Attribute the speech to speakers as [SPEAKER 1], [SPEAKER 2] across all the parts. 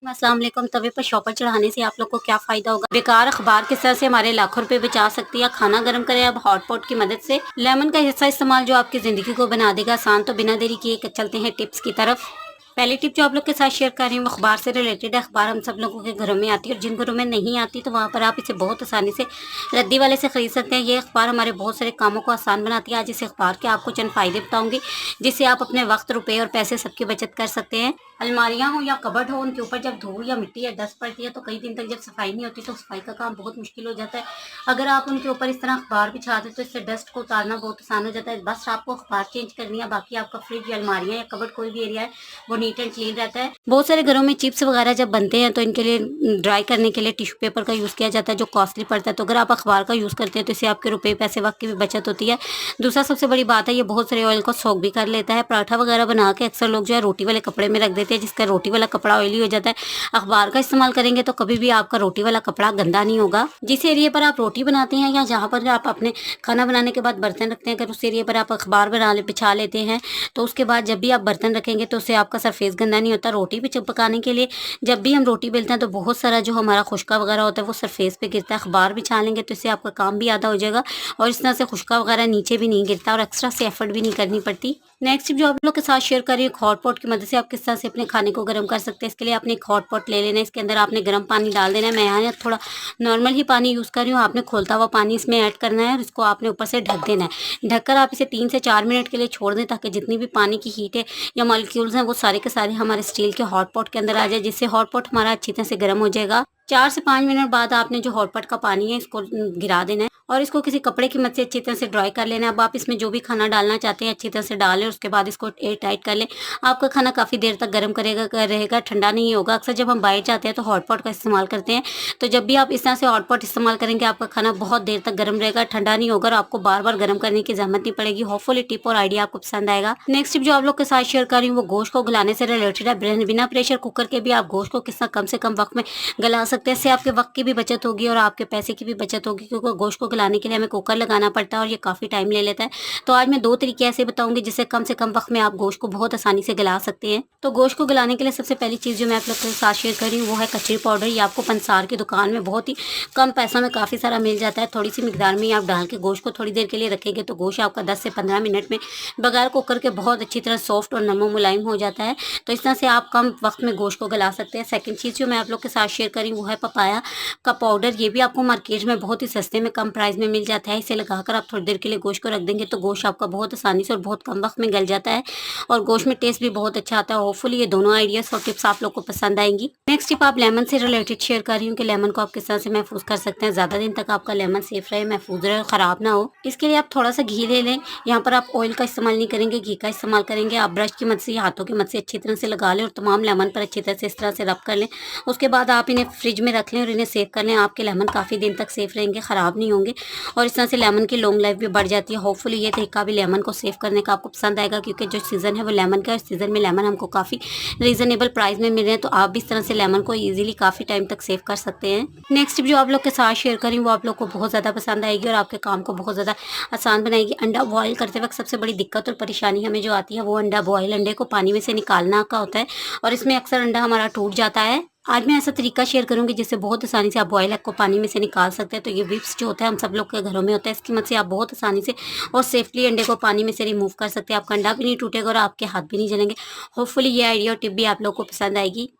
[SPEAKER 1] अस्सलाम वालेकुम। तवे पर शॉपर चढ़ाने से आप लोग को क्या फ़ायदा होगा? बेकार अखबार किस तरह से हमारे लाखों रुपए बचा सकती है। खाना गर्म करें अब हॉट पॉट की मदद से। लेमन का हिस्सा इस्तेमाल जो आपकी ज़िंदगी को बना देगा आसान। तो बिना देरी किए चलते हैं टिप्स की तरफ। पहली टिप जो आप लोग के साथ शेयर कर रही हूँ अखबार से रिलेटेड है। अखबार हम सब लोगों के घरों में आती है और जिन घरों में नहीं आती तो वहाँ पर आप इसे बहुत आसानी से रद्दी वाले से खरीद सकते हैं। ये अखबार हमारे बहुत सारे कामों को आसान बनाती है। आज इस अखबार के आपको चंद फायदे बताऊंगी जिससे आप अपने वक्त, रुपए और पैसे सबकी बचत कर सकते हैं। अलमारियां हो या कबर्ड हो, उनके ऊपर जब धूल या मिट्टी या डस्ट पड़ती है तो कई दिन तक जब सफाई नहीं होती तो सफाई का काम बहुत मुश्किल हो जाता है। अगर आप उनके ऊपर इस तरह अखबार बिछा दें तो इससे डस्ट को उतारना बहुत आसान हो जाता है। बस आपको अखबार चेंज करनी है, बाकी आपका फ्रिज या अलमारियां या कबर्ड कोई भी एरिया है वो नीट एंड क्लीन रहता है। बहुत सारे घरों में चिप्स वगैरह जब बनते हैं तो इनके लिए ड्राई करने के लिए टिश्यू पेपर का यूज़ किया जाता है जो कॉस्टली पड़ता है। तो अगर आप अखबार का यूज़ करते हैं तो इससे आपके रुपए, पैसे, वक्त की भी बचत होती है। दूसरा सबसे बड़ी बात है, ये बहुत सारे ऑयल को सोख भी कर लेता है। पराठा वगैरह बना के अक्सर लोग जो है रोटी वाले कपड़े में रख देते हैं जिसका रोटी वाला कपड़ा ऑयली हो जाता है। अखबार का इस्तेमाल करेंगे तो कभी भी आपका रोटी वाला कपड़ा गंदा नहीं होगा। जिस एरिया पर आप रोटी बनाते हैं या जहाँ पर आप अपने खाना बनाने के बाद बर्तन रखते हैं, अगर उस एरिया पर आप अखबार बिछा लेते हैं तो उसके बाद जब भी आप बर्तन रखेंगे तो उससे आपका सरफेस गंदा नहीं होता। रोटी भी पकाने के लिए जब भी हम रोटी बेलते हैं तो बहुत सारा जो हमारा खुश्का वगैरह होता है वो सरफेस पे गिरता है। अखबार बिछा लेंगे तो इससे आपका काम भी आधा हो जाएगा और इस तरह से खुश्का वगैरह नीचे भी नहीं गिरता और एक्स्ट्रा से एफर्ट भी नहीं करनी पड़ती। नेक्स्ट टिप जो आप लोग के साथ शेयर कर रही हूँ, हॉट पॉट की मदद से आप किस तरह से अपने खाने को गर्म कर सकते हैं। इसके लिए आपने एक हॉट पॉट ले लेना है, इसके अंदर आपने गर्म पानी डाल देना है। मैं यहाँ थोड़ा नॉर्मल ही पानी यूज़ कर रही हूँ। आपने खोलता हुआ पानी इसमें ऐड करना है और इसको आपने ऊपर से ढक देना है। ढककर आप इसे 3 से 4 मिनट के लिए छोड़ दें ताकि जितनी भी पानी की हीट है या मॉलिक्यूल्स हैं वो सारे के सारे हमारे स्टील के हॉट पॉट के अंदर आ जाए, जिससे हॉट पॉट हमारा अच्छी तरह से गर्म हो जाएगा। 4 से 5 मिनट बाद आपने जो हॉट पॉट का पानी है इसको गिरा देना है और इसको किसी कपड़े की मदद से अच्छी तरह से ड्राई कर लेना है। अब आप इसमें जो भी खाना डालना चाहते हैं अच्छी तरह से डालें, उसके बाद इसको एयर टाइट कर लें। आपका खाना काफ़ी देर तक गर्म रहेगा, ठंडा नहीं होगा। अक्सर जब हम बाहर जाते हैं तो हॉट पॉट का इस्तेमाल करते हैं, तो जब भी आप इस तरह से हॉट पॉट इस्तेमाल करेंगे आपका खाना बहुत देर तक गर्म रहेगा, ठंडा नहीं होगा और आपको बार बार गर्म करने की जहमत नहीं पड़ेगी। होपफुली टिप और आइडिया आपको पसंद आएगा। नेक्स्ट टिप जो आप लोग के साथ शेयर कर रही हूँ वो गोश्त को गलाने से रिलेटेड है। बिना प्रेशर कुकर के भी आप गोश्त को किस तरह कम से कम वक्त में गला सकते हैं। इससे आपके वक्त की भी बचत होगी और आपके पैसे की भी बचत होगी, क्योंकि गोश्त को गलाने के लिए हमें कुकर लगाना पड़ता है और ये काफ़ी टाइम ले लेता है। तो आज मैं 2 तरीके ऐसे बताऊंगी जिससे कम से कम वक्त में आप गोश्त को बहुत आसानी से गला सकते हैं। तो गोश्त को गलाने के लिए सबसे पहली चीज़ जो मैं आप लोग के साथ शेयर कर रही हूँ वो है कचरी पाउडर। ये आपको पंसार की दुकान में बहुत ही कम पैसों में काफ़ी सारा मिल जाता है। थोड़ी सी मिकदार में आप डाल के गोश्त को थोड़ी देर के लिए रखेंगे तो गोश्त आपका 10 से 15 मिनट में बगैर कुकर के बहुत अच्छी तरह सॉफ्ट और नमो मुलायम हो जाता है। तो इस तरह से आप कम वक्त में गोश्त को गला सकते हैं। सेकंड चीज़ जो मैं आप लोग के साथ शेयर कर रही हूँ वो है पपाया का पाउडर। ये भी आपको मार्केट में बहुत ही सस्ते में कम प्राइस में मिल जाता है। इसे लगाकर आप थोड़ी देर के लिए गोश्त को रख देंगे तो गोश्त आपका बहुत आसानी से और बहुत कम वक्त में गल जाता है और गोश्त में टेस्ट भी बहुत अच्छा आता है। होपफुली ये दोनों आइडियाज और टिप्स आप लोग को पसंद आएंगी। नेक्स्ट टिप आप लेमन से रिलेटेड शेयर कर रही हूँ कि लेमन को आप किस तरह से महफूज कर सकते हैं, ज़्यादा दिन तक आपका लेमन सेफ रहे, महफूज रहे, ख़राब ना हो। इसके लिए आप थोड़ा सा घी ले लें। यहाँ पर आप ऑयल का इस्तेमाल नहीं करेंगे, घी का इस्तेमाल करेंगे। आप ब्रश की मदद से, हाथों की मदद से अच्छी तरह से लगा लें और तमाम लेमन पर अच्छी तरह से इस तरह से रब कर लें। उसके बाद आप इन्हें फ्रिज में रख लें और इन्हें सेव कर लें। आपके लेमन काफ़ी दिन तक सेफ रहेंगे, ख़राब नहीं होंगे और इस तरह से लेमन की लॉन्ग लाइफ भी बढ़ जाती है। होपफुली ये तरीका भी लेमन को सेव करने का आपको पसंद आएगा, क्योंकि जो सीज़न है वो लेमन का है। इस सीज़न में लेमन हमको काफ़ी रीज़नेबल प्राइस में मिल रहे हैं, तो आप भी इस तरह से लेमन को ईजिली काफ़ी टाइम तक सेव कर सकते हैं। नेक्स्ट टिप जो आप लोग के साथ शेयर करें वो आप लोग को बहुत ज़्यादा पसंद आएगी और आपके काम को बहुत ज़्यादा आसान बनाएगी। अंडा बॉयल करते वक्त सबसे बड़ी दिक्कत और परेशानी हमें जो आती है वो अंडे को पानी में से निकालना का होता है और इसमें अक्सर अंडा हमारा टूट जाता है। आज मैं ऐसा तरीका शेयर करूंगी जिससे बहुत आसानी से आप बॉयल एग को पानी में से निकाल सकते हैं। तो ये विप्स जो होता है हम सब लोग के घरों में होता है, इसकी मदद से आप बहुत आसानी से और सेफली अंडे को पानी में से रिमूव कर सकते हैं। आपका अंडा भी नहीं टूटेगा और आपके हाथ भी नहीं जलेंगे। होपफुली ये आइडिया और टिप भी आप लोग को पसंद आएगी।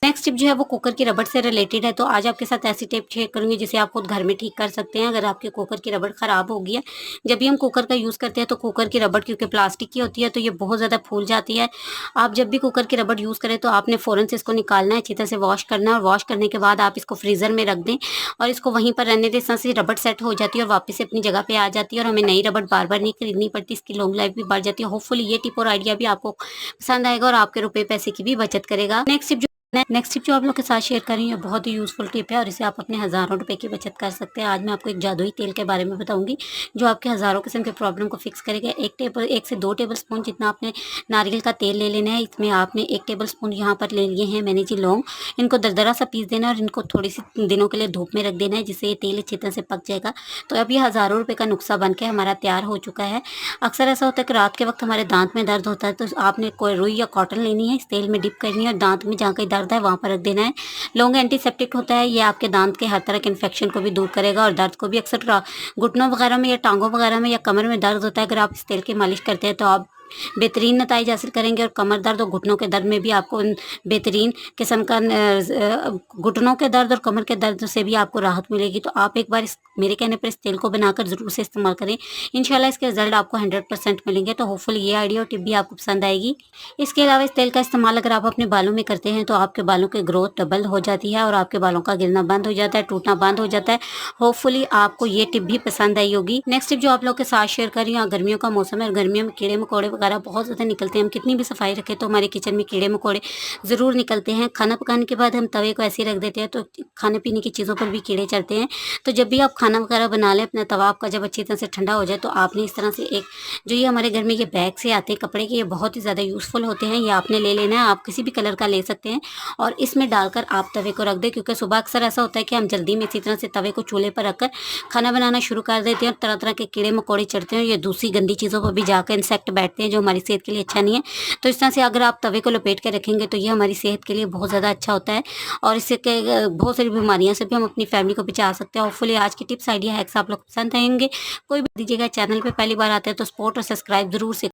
[SPEAKER 1] नेक्स्ट टिप जो है वो कुकर की रबड़ से रिलेटेड है। तो आज आपके साथ ऐसी टिप शेयर करूंगी जिसे आप खुद घर में ठीक कर सकते हैं। अगर आपके कुकर की रबड़ ख़राब हो गई है, जब भी हम कुकर का यूज़ करते हैं तो कुकर की रबड़ क्योंकि प्लास्टिक की होती है तो ये बहुत ज़्यादा फूल जाती है। आप जब भी कुकर की रबड़ यूज़ करें तो आपने फ़ौरन से इसको निकालना है, अच्छी तरह से वॉश करना है और वॉश करने के बाद आप इसको फ्रीज़र में रख दें और इसको वहीं पर रहने दें। इस तरह से रबड़ सेट हो जाती है और वापस से अपनी जगह पे आ जाती है और हमें नई रबड़ बार बार नहीं खरीदनी पड़ती। इसकी लॉन्ग लाइफ भी बढ़ जाती है। होपफुली ये टिप और आइडिया भी आपको पसंद आएगा और आपके रुपए पैसे की भी बचत करेगा। नेक्स्ट टिप जो आप लोग के साथ शेयर कर रही हूँ बहुत ही यूज़फुल टिप है और इसे आप अपने हज़ारों रुपए की बचत कर सकते हैं। आज मैं आपको एक जादुई तेल के बारे में बताऊंगी जो आपके हज़ारों किस्म के प्रॉब्लम को फिक्स करेगा। 1 से 2 टेबल स्पून जितना आपने नारियल का तेल ले लेना है। इसमें आपने 1 टेबल स्पून यहाँ पर ले लिए हैं मैंने जी लौंग। इनको दरदरा सा पीस देना और इनको थोड़ी सी दिनों के लिए धूप में रख देना है, जिससे ये तेल अच्छी तरह से पक जाएगा। तो अब ये हज़ारों रुपये का नुस्खा बन के हमारा तैयार हो चुका है। अक्सर ऐसा होता है कि रात के वक्त हमारे दांत में दर्द होता है, तो आपने कोई रुई या कॉटन लेनी है, इस तेल में डिप करनी है और दांत में जहाँ कहीं दर्द दर्द है वहाँ पर रख देना है। लौंग एंटीसेप्टिक होता है, ये आपके दांत के हर तरह के इन्फेक्शन को भी दूर करेगा और दर्द को भी। अक्सर घुटनों वगैरह में या टांगों वगैरह में या कमर में दर्द होता है, अगर आप इस तेल की मालिश करते हैं तो आप बेहतरीन नतीजे हासिल करेंगे और कमर दर्द और घुटनों के दर्द में भी आपको बेहतरीन किस्म का घुटनों के दर्द और कमर के दर्द से भी आपको राहत मिलेगी। तो आप एक बार मेरे कहने पर इस तेल को बनाकर ज़रूर से इस्तेमाल करें, इंशाल्लाह इसके रिजल्ट आपको 100% मिलेंगे। तो होपफुली ये आइडिया और टिप भी आपको पसंद आएगी। इसके अलावा इस तेल का इस्तेमाल अगर आप अपने बालों में करते हैं तो आपके बालों की ग्रोथ डबल हो जाती है और आपके बालों का गिरना बंद हो जाता है, टूटना बंद हो जाता है। होपफुली आपको ये टिप भी पसंद आई होगी। नेक्स्ट टिप जो आप लोग के साथ शेयर कर रही हूँ, गर्मियों का मौसम है और गर्मियों में कीड़े मकोड़े वगैरह बहुत ज़्यादा निकलते हैं। हम कितनी भी सफाई रखें तो हमारे किचन में कीड़े मकोड़े ज़रूर निकलते हैं। खाना पकाने के बाद हम तवे को ऐसे ही रख देते हैं तो खाने पीने की चीज़ों पर भी कीड़े चढ़ते हैं। तो जब भी आप खाना वगैरह बना लें, अपना तवा आपका जब अच्छी तरह से ठंडा हो जाए तो आपने इस तरह से एक जो ये हमारे घर में ये बैग से आते हैं कपड़े के, ये बहुत ही ज़्यादा यूज़फुल होते हैं। ये आपने ले लेना है, आप किसी भी कलर का ले सकते हैं और इसमें डालकर आप तवे को रख दें, क्योंकि सुबह अक्सर ऐसा होता है कि हम जल्दी में इसी तरह से तवे को चूल्हे पर रखकर खाना बनाना शुरू कर देते हैं और तरह तरह के कीड़े मकोड़े चढ़ते हैं। ये दूसरी गंदी चीज़ों पर भी जाकर इंसेक्ट बैठते हैं जो हमारी सेहत के लिए अच्छा नहीं है। तो इस तरह से अगर आप तवे को लपेट के रखेंगे तो ये हमारी सेहत के लिए बहुत ज़्यादा अच्छा होता है और इससे बहुत सारी बीमारियों से भी हम अपनी फैमिली को बचा सकते हैं। होपफुली आज की टिप्स आइडिया हैक्स आप लोग पसंद आएंगे। कोई भी दीजिएगा, चैनल पे पहली बार आते हैं तो सपोर्ट और सब्सक्राइब जरूर से